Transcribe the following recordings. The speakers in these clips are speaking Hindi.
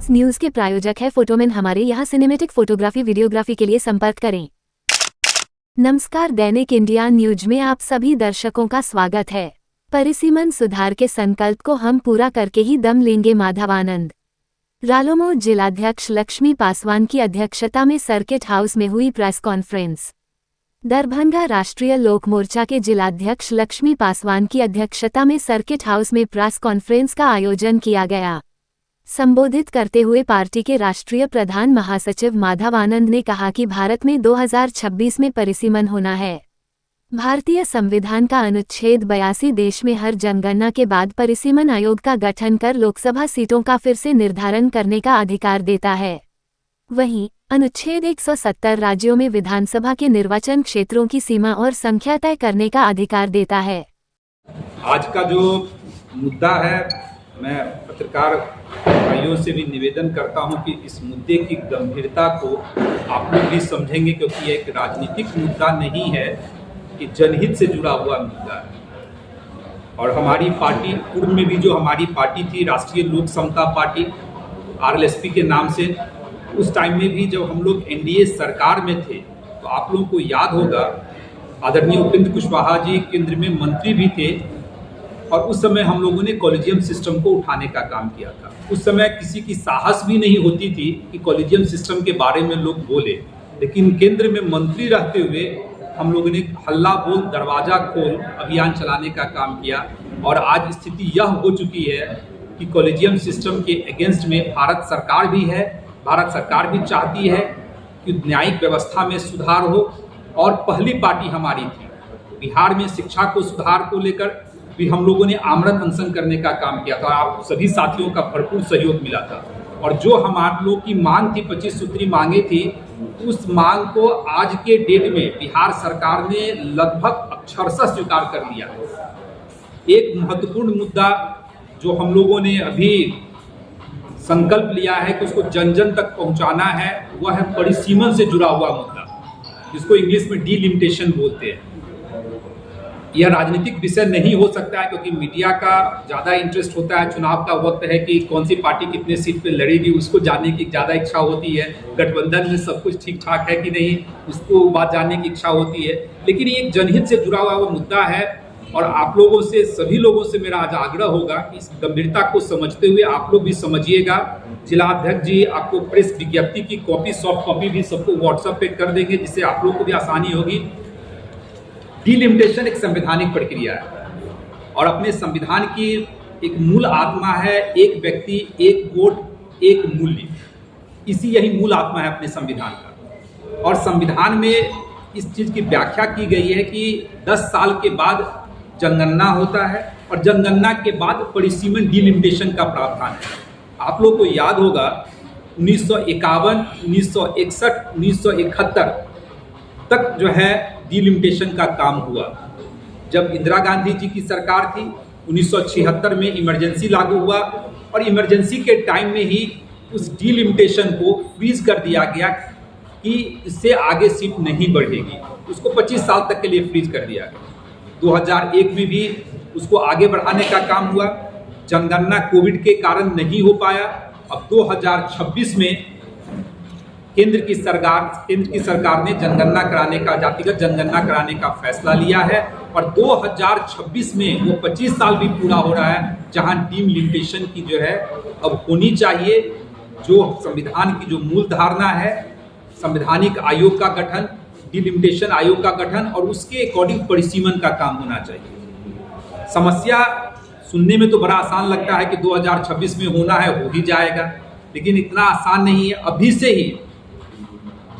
स्पोर्ट्स न्यूज के प्रायोजक है फोटोमैन। हमारे यहाँ सिनेमेटिक फोटोग्राफी वीडियोग्राफी के लिए संपर्क करें। नमस्कार, दैनिक इंडिया न्यूज में आप सभी दर्शकों का स्वागत है। परिसीमन सुधार के संकल्प को हम पूरा करके ही दम लेंगे। माधव आनंद। रालोमो जिलाध्यक्ष लक्ष्मी पासवान की अध्यक्षता में सर्किट हाउस में हुई प्रेस कॉन्फ्रेंस। दरभंगा राष्ट्रीय लोक मोर्चा के जिलाध्यक्ष लक्ष्मी पासवान की अध्यक्षता में सर्किट हाउस में प्रेस कॉन्फ्रेंस का आयोजन किया गया। संबोधित करते हुए पार्टी के राष्ट्रीय प्रधान महासचिव माधव आनंद ने कहा कि भारत में 2026 में परिसीमन होना है। भारतीय संविधान का अनुच्छेद 82 देश में हर जनगणना के बाद परिसीमन आयोग का गठन कर लोकसभा सीटों का फिर से निर्धारण करने का अधिकार देता है। वहीं अनुच्छेद 170 राज्यों में विधानसभा के निर्वाचन क्षेत्रों की सीमा और संख्या तय करने का अधिकार देता है। आज का जो मुद्दा है, मैं पत्रकार भाइयों से भी निवेदन करता हूं कि इस मुद्दे की गंभीरता को आप लोग भी समझेंगे, क्योंकि एक राजनीतिक मुद्दा नहीं है कि जनहित से जुड़ा हुआ मुद्दा है। और हमारी पार्टी पूर्व में भी जो हमारी पार्टी थी, राष्ट्रीय लोक समता पार्टी RLSP के नाम से, उस टाइम में भी जब हम लोग NDA सरकार में थे तो आप लोगों को याद होगा आदरणीय उपेंद्र कुशवाहा जी केंद्र में मंत्री भी थे और उस समय हम लोगों ने कॉलेजियम सिस्टम को उठाने का काम किया था। उस समय किसी की साहस भी नहीं होती थी कि कॉलेजियम सिस्टम के बारे में लोग बोले, लेकिन केंद्र में मंत्री रहते हुए हम लोगों ने हल्ला बोल दरवाजा खोल अभियान चलाने का काम किया। और आज स्थिति यह हो चुकी है कि कॉलेजियम सिस्टम के अगेंस्ट में भारत सरकार भी है। भारत सरकार भी चाहती है कि न्यायिक व्यवस्था में सुधार हो, और पहली पार्टी हमारी थी। बिहार में शिक्षा को सुधार को लेकर भी हम लोगों ने आमरण अनशन करने का काम किया था। आप सभी साथियों का भरपूर सहयोग मिला था। और जो हमारे लोग की मांग थी, 25 सूत्री मांगे थी, उस मांग को आज के डेट में बिहार सरकार ने लगभग अक्षरशः स्वीकार कर लिया है। एक महत्वपूर्ण मुद्दा जो हम लोगों ने अभी संकल्प लिया है कि उसको जन जन तक पहुंचाना है, वह है परिसीमन से जुड़ा हुआ मुद्दा, जिसको इंग्लिश में डिलिमिटेशन बोलते हैं। यह राजनीतिक विषय नहीं हो सकता है, क्योंकि मीडिया का ज़्यादा इंटरेस्ट होता है। चुनाव का वक्त है कि कौन सी पार्टी कितने सीट पे लड़ेगी, उसको जानने की ज़्यादा इच्छा होती है। गठबंधन में सब कुछ ठीक ठाक है कि नहीं, उसको बात जानने की इच्छा होती है। लेकिन ये एक जनहित से जुड़ा हुआ मुद्दा है, और आप लोगों से, सभी लोगों से मेरा आज आग्रह होगा कि इस गंभीरता को समझते हुए आप लोग भी समझिएगा। जिलाध्यक्ष जी आपको प्रेस विज्ञप्ति की कॉपी, सॉफ्ट कॉपी भी सबको व्हाट्सएप पे कर देंगे, जिससे आप लोग को भी आसानी होगी। डिलिमिटेशन एक संवैधानिक प्रक्रिया है और अपने संविधान की एक मूल आत्मा है, एक व्यक्ति एक वोट एक मूल्य। इसी यही मूल आत्मा है अपने संविधान का। और संविधान में इस चीज़ की व्याख्या की गई है कि 10 साल के बाद जनगणना होता है, और जनगणना के बाद परिसीमन डिलिमिटेशन का प्रावधान है। आप लोग को याद होगा 1951, 1961, 1971 तक जो है डिलिमिटेशन का काम हुआ। जब इंदिरा गांधी जी की सरकार थी, 1976 में इमरजेंसी लागू हुआ, और इमरजेंसी के टाइम में ही उस डिलिमिटेशन को फ्रीज कर दिया गया कि इससे आगे सीट नहीं बढ़ेगी। उसको 25 साल तक के लिए फ्रीज कर दिया गया। 2001 में भी उसको आगे बढ़ाने का काम हुआ। जनगणना कोविड के कारण नहीं हो पाया। अब 2026 में केंद्र की सरकार ने जनगणना कराने का, जातिगत जनगणना कराने का फैसला लिया है। और 2026 में वो 25 साल भी पूरा हो रहा है, जहां डिलिमिटेशन की जो है अब होनी चाहिए। जो संविधान की जो मूल धारणा है, संवैधानिक आयोग का गठन, डिलिमिटेशन आयोग का गठन, और उसके अकॉर्डिंग परिसीमन का काम होना चाहिए। समस्या सुनने में तो बड़ा आसान लगता है कि 2026 में होना है, हो ही जाएगा, लेकिन इतना आसान नहीं है। अभी से ही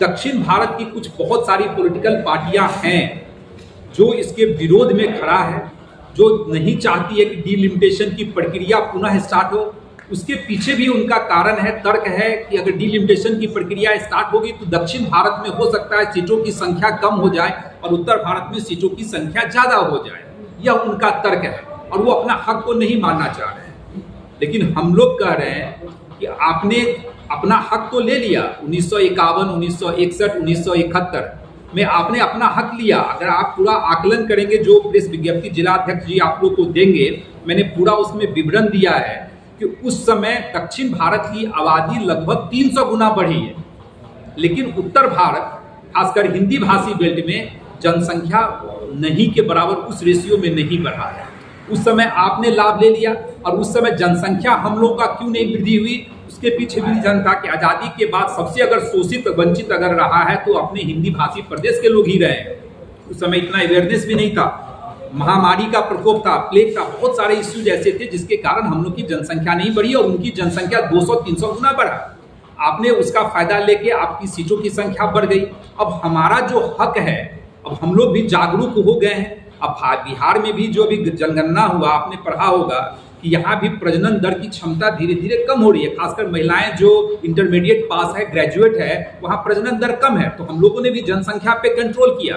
दक्षिण भारत की कुछ बहुत सारी पॉलिटिकल पार्टियां हैं जो इसके विरोध में खड़ा है, जो नहीं चाहती है कि डिलिमिटेशन की प्रक्रिया पुनः स्टार्ट हो। उसके पीछे भी उनका कारण है, तर्क है कि अगर डिलिमिटेशन की प्रक्रिया स्टार्ट होगी तो दक्षिण भारत में हो सकता है सीटों की संख्या कम हो जाए और उत्तर भारत में सीटों की संख्या ज़्यादा हो जाए। यह उनका तर्क है और वो अपना हक को नहीं मानना चाह रहे हैं। लेकिन हम लोग कह रहे हैं कि आपने अपना हक तो ले लिया। 1951, 1961, 1971 में आपने अपना हक लिया। अगर आप पूरा आकलन करेंगे, जो प्रेस विज्ञप्ति जिलाध्यक्ष जी आप लोग को देंगे, मैंने पूरा उसमें विवरण दिया है कि उस समय दक्षिण भारत की आबादी लगभग 300 गुना बढ़ी है, लेकिन उत्तर भारत खासकर हिंदी भाषी बेल्ट में जनसंख्या नहीं के बराबर उस रेशियो में नहीं बढ़ा है। उस समय आपने लाभ ले लिया, और उस समय जनसंख्या हम लोग का क्यों नहीं वृद्धि हुई, उसके पीछे भी रीजन था कि आज़ादी के बाद सबसे अगर शोषित वंचित अगर रहा है तो अपने हिंदी भाषी प्रदेश के लोग ही रहे हैं। उस समय इतना अवेयरनेस भी नहीं था, महामारी का प्रकोप था, प्लेग था, बहुत सारे इश्यूज ऐसे थे जिसके कारण हम लोग की जनसंख्या नहीं बढ़ी और उनकी जनसंख्या 200-300 गुना बढ़ा। आपने उसका फायदा लेके आपकी सीटों की संख्या बढ़ गई। अब हमारा जो हक है, अब हम लोग भी जागरूक हो गए हैं। अब बिहार में भी जो अभी जनगणना हुआ, आपने पढ़ा होगा कि यहाँ भी प्रजनन दर की क्षमता धीरे धीरे कम हो रही है। खासकर महिलाएं जो इंटरमीडिएट पास है, ग्रेजुएट है, वहाँ प्रजनन दर कम है। तो हम लोगों ने भी जनसंख्या पे कंट्रोल किया,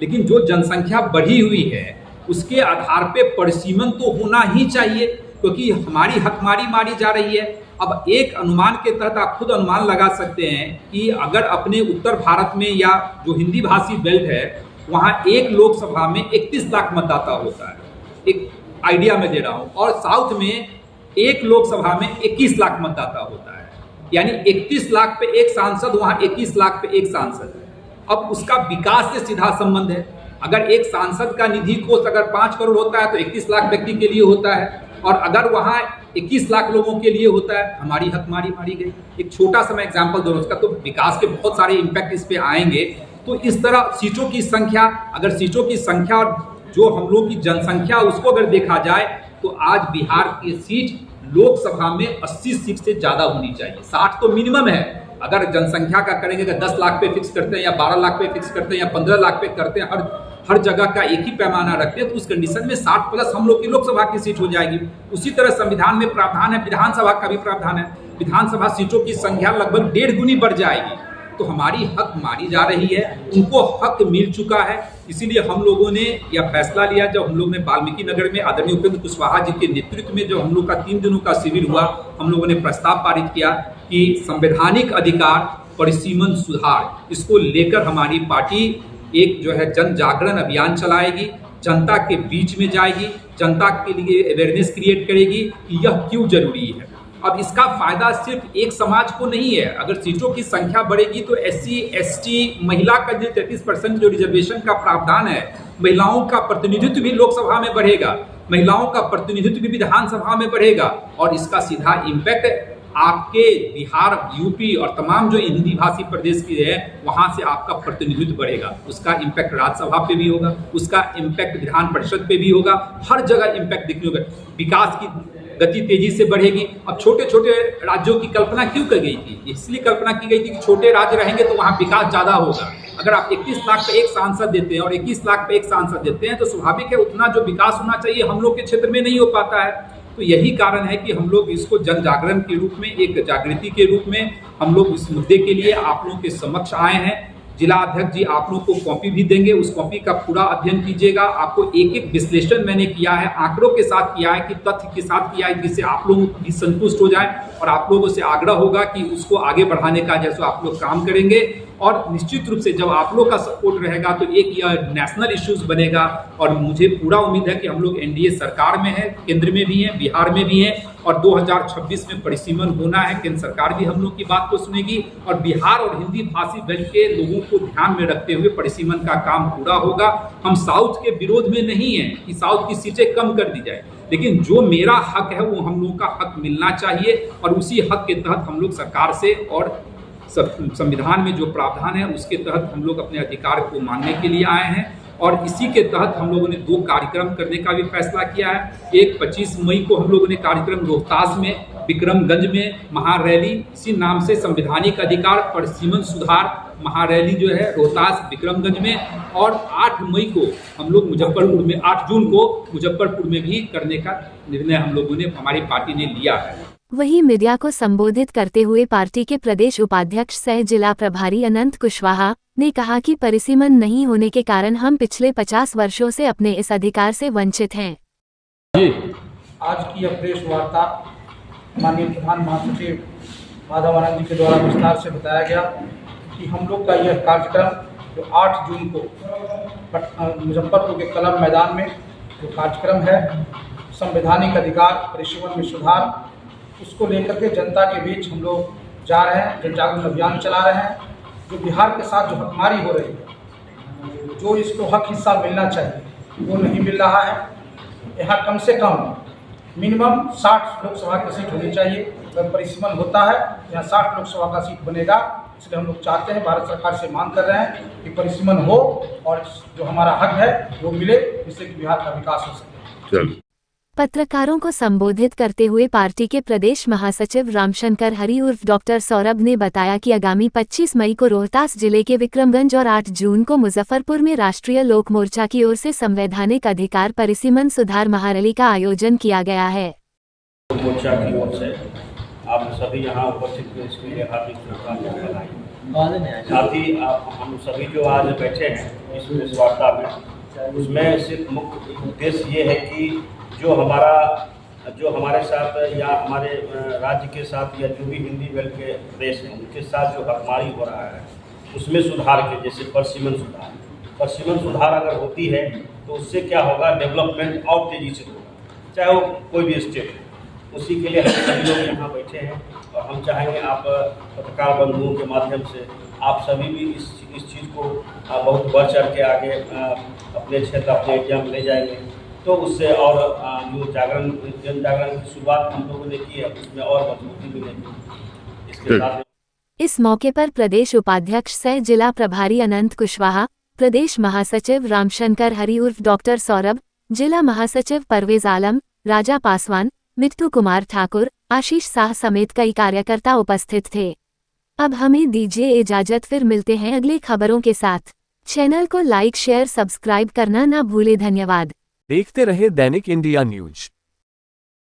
लेकिन जो जनसंख्या बढ़ी हुई है उसके आधार पे परिसीमन तो होना ही चाहिए, क्योंकि हमारी हकमारी मारी जा रही है। अब एक अनुमान के तहत आप खुद अनुमान लगा सकते हैं कि अगर अपने उत्तर भारत में या जो हिंदी भाषी बेल्ट है वहाँ एक लोकसभा में 31 लाख मतदाता होता है, एक आइडिया में दे रहा हूँ, और साउथ में एक लोकसभा में 21 लाख मतदाता होता है, यानी 31 लाख पे एक सांसद, वहाँ 21 लाख पे एक सांसद है। अब उसका विकास से सीधा संबंध है। अगर एक सांसद का निधि कोष अगर 5 करोड़ होता है तो 31 लाख व्यक्ति के लिए होता है, और अगर वहाँ 21 लाख लोगों के लिए होता है, हमारी हकमारी मारी गई। एक छोटा सा मैं एग्जाम्पल दे रहा हूँ, उसका तो विकास के बहुत सारे इम्पैक्ट इस पे आएंगे। तो इस तरह सीटों की संख्या, अगर सीटों की संख्या और जो हम लोग की जनसंख्या उसको अगर देखा जाए तो आज बिहार की सीट लोकसभा में 80 सीट से ज़्यादा होनी चाहिए। 60 तो मिनिमम है। अगर जनसंख्या का करेंगे, अगर 10 लाख पे फिक्स करते हैं या 12 लाख पे फिक्स करते हैं या 15 लाख पे करते हैं, हर जगह का एक ही पैमाना रखते हैं, तो उस कंडीशन में 60 प्लस हम लोग की लोकसभा की सीट हो जाएगी। उसी तरह संविधान में प्रावधान है, विधानसभा का भी प्रावधान है। विधानसभा सीटों की संख्या लगभग 1.5 गुनी बढ़ जाएगी। तो हमारी हक मारी जा रही है, उनको हक मिल चुका है। इसीलिए हम लोगों ने यह फैसला लिया, जब हम लोग ने वाल्मीकि नगर में आदरणीय उपेंद्र कुशवाहा जी के नेतृत्व में जो हम लोग का 3 दिनों का शिविर हुआ, हम लोगों ने प्रस्ताव पारित किया कि संवैधानिक अधिकार परिसीमन सुधार, इसको लेकर हमारी पार्टी एक जो है जन जागरण अभियान चलाएगी, जनता के बीच में जाएगी, जनता के लिए अवेयरनेस क्रिएट करेगी कि यह क्यों जरूरी है। अब इसका फायदा सिर्फ एक समाज को नहीं है। अगर सीटों की संख्या बढ़ेगी तो SC ST महिला का जो 33% जो रिजर्वेशन का प्रावधान है, महिलाओं का प्रतिनिधित्व भी लोकसभा में बढ़ेगा, महिलाओं का प्रतिनिधित्व भी विधानसभा में बढ़ेगा, और इसका सीधा इम्पैक्ट आपके बिहार, यूपी और तमाम जो हिंदी भाषी प्रदेश की है वहाँ से आपका प्रतिनिधित्व बढ़ेगा। उसका इम्पैक्ट राज्यसभा पे भी होगा, उसका इम्पैक्ट विधान परिषद पे भी होगा, हर जगह इम्पैक्ट दिखने होगा। विकास की गति तेजी से बढ़ेगी। अब छोटे छोटे राज्यों की कल्पना क्यों की गई थी? इसलिए कल्पना की गई थी कि छोटे राज्य रहेंगे तो वहाँ विकास ज़्यादा होगा। अगर आप 21 लाख पे एक सांसद देते हैं और 21 लाख पे एक सांसद देते हैं तो स्वाभाविक है उतना जो विकास होना चाहिए हम लोग के क्षेत्र में नहीं हो पाता है। तो यही कारण है कि हम लोग इसको जन जागरण के रूप में, एक जागृति के रूप में हम लोग इस मुद्दे के लिए आप लोगों के समक्ष आए हैं। जिला अध्यक्ष जी आप लोग को कॉपी भी देंगे, उस कॉपी का पूरा अध्ययन कीजिएगा। आपको एक एक विश्लेषण मैंने किया है, आंकड़ों के साथ किया है, कि तथ्य के साथ किया है, जिससे आप लोग भी संतुष्ट हो जाए और आप लोगों से आग्रह होगा कि उसको आगे बढ़ाने का जैसे आप लोग काम करेंगे। और निश्चित रूप से जब आप लोग का सपोर्ट रहेगा तो एक यह नेशनल इश्यूज बनेगा। और मुझे पूरा उम्मीद है कि हम लोग NDA सरकार में है, केंद्र में भी हैं, बिहार में भी हैं, और 2026 में परिसीमन होना है। केंद्र सरकार भी हम लोग की बात को सुनेगी और बिहार और हिंदी भाषी बेल्ट के लोगों को ध्यान में रखते हुए परिसीमन का काम पूरा होगा। हम साउथ के विरोध में नहीं हैं कि साउथ की सीटें कम कर दी जाए, लेकिन जो मेरा हक है वो हम लोग का हक मिलना चाहिए। और उसी हक के तहत हम लोग सरकार से और संविधान में जो प्रावधान है उसके तहत हम लोग अपने अधिकार को मानने के लिए आए हैं। और इसी के तहत हम लोगों ने 2 कार्यक्रम करने का भी फैसला किया है। एक 25 मई को हम लोगों ने कार्यक्रम रोहतास में, विक्रमगंज में महारैली, इसी नाम से संवैधानिक अधिकार परिसीमन सुधार महारैली जो है रोहतास विक्रमगंज में, और 8 मई को हम लोग मुजफ्फरपुर में, 8 जून को मुजफ्फरपुर में भी करने का निर्णय हम लोगों ने, हमारी पार्टी ने लिया है। वहीं मीडिया को संबोधित करते हुए पार्टी के प्रदेश उपाध्यक्ष सह जिला प्रभारी अनंत कुशवाहा ने कहा कि परिसीमन नहीं होने के कारण हम पिछले 50 वर्षों से अपने इस अधिकार से वंचित हैं। आज की यह प्रेस वार्ता माननीय प्रधान महासचिव माधव आनंद जी के द्वारा विस्तार से बताया गया कि हम लोग का यह कार्यक्रम जो 8 जून को मुजफ्फरपुर के कलम मैदान में जो कार्यक्रम है, संवैधानिक अधिकार परिसीमन में सुधार, उसको लेकर के जनता के बीच हम लोग जा रहे हैं, जन जागरण अभियान चला रहे हैं। जो बिहार के साथ जो हकमारी हो रही है, जो इसको हक हिस्सा मिलना चाहिए वो नहीं मिल रहा है। यहाँ कम से कम मिनिमम 60 लोकसभा की सीट होनी चाहिए। अगर परिसीमन होता है यहाँ 60 लोकसभा का सीट बनेगा, इसलिए हम लोग चाहते हैं, भारत सरकार से मांग कर रहे हैं कि परिसीमन हो और जो हमारा हक है वो मिले, जिससे कि बिहार का विकास हो सके। पत्रकारों को संबोधित करते हुए पार्टी के प्रदेश महासचिव रामशंकर हरि उर्फ डॉक्टर सौरभ ने बताया कि आगामी 25 मई को रोहतास जिले के विक्रमगंज और 8 जून को मुजफ्फरपुर में राष्ट्रीय लोक मोर्चा की ओर से संवैधानिक अधिकार परिसीमन सुधार महारैली का आयोजन किया गया है। मोर्चा की ओर से आप सभी यहाँ उपस्थित हुए इसके लिए हार्दिक शुभकामनाएं। साथ ही हम सभी जो आज बैठे हैं इस प्रेस वार्ता में, उसमें सिर्फ मुख्य उद्देश्य ये है कि जो हमारे साथ या हमारे राज्य के साथ या जो भी हिंदी बेल्ट के प्रदेश हैं उनके साथ जो हकमारी हो रहा है उसमें सुधार के, जैसे परसीमन सुधार अगर होती है तो उससे क्या होगा, डेवलपमेंट और तेज़ी से होगा, चाहे वो कोई भी स्टेट है। उसी के लिए हम सभी लोग यहाँ बैठे हैं और हम चाहेंगे आप पत्रकार बंधुओं के माध्यम से आप सभी भी इस चीज़ को बहुत बढ़ चढ़ के आगे अपने क्षेत्र अपने एरिया में ले जाएंगे, तो उससे और जो जन जागरण की शुरुआत हम लोगों ने की है उसमें और मजबूती मिलेगी। इसके साथ इस मौके पर प्रदेश उपाध्यक्ष सह जिला प्रभारी अनंत कुशवाहा, प्रदेश महासचिव रामशंकर हरि उर्फ डॉक्टर सौरभ, जिला महासचिव परवेज आलम, राजा पासवान, मिट्टू कुमार ठाकुर, आशीष शाह समेत कई कार्यकर्ता उपस्थित थे। अब हमें दीजिए इजाजत, फिर मिलते हैं अगली खबरों के साथ। चैनल को लाइक शेयर सब्सक्राइब करना ना भूले। धन्यवाद। देखते रहे दैनिक इंडिया न्यूज।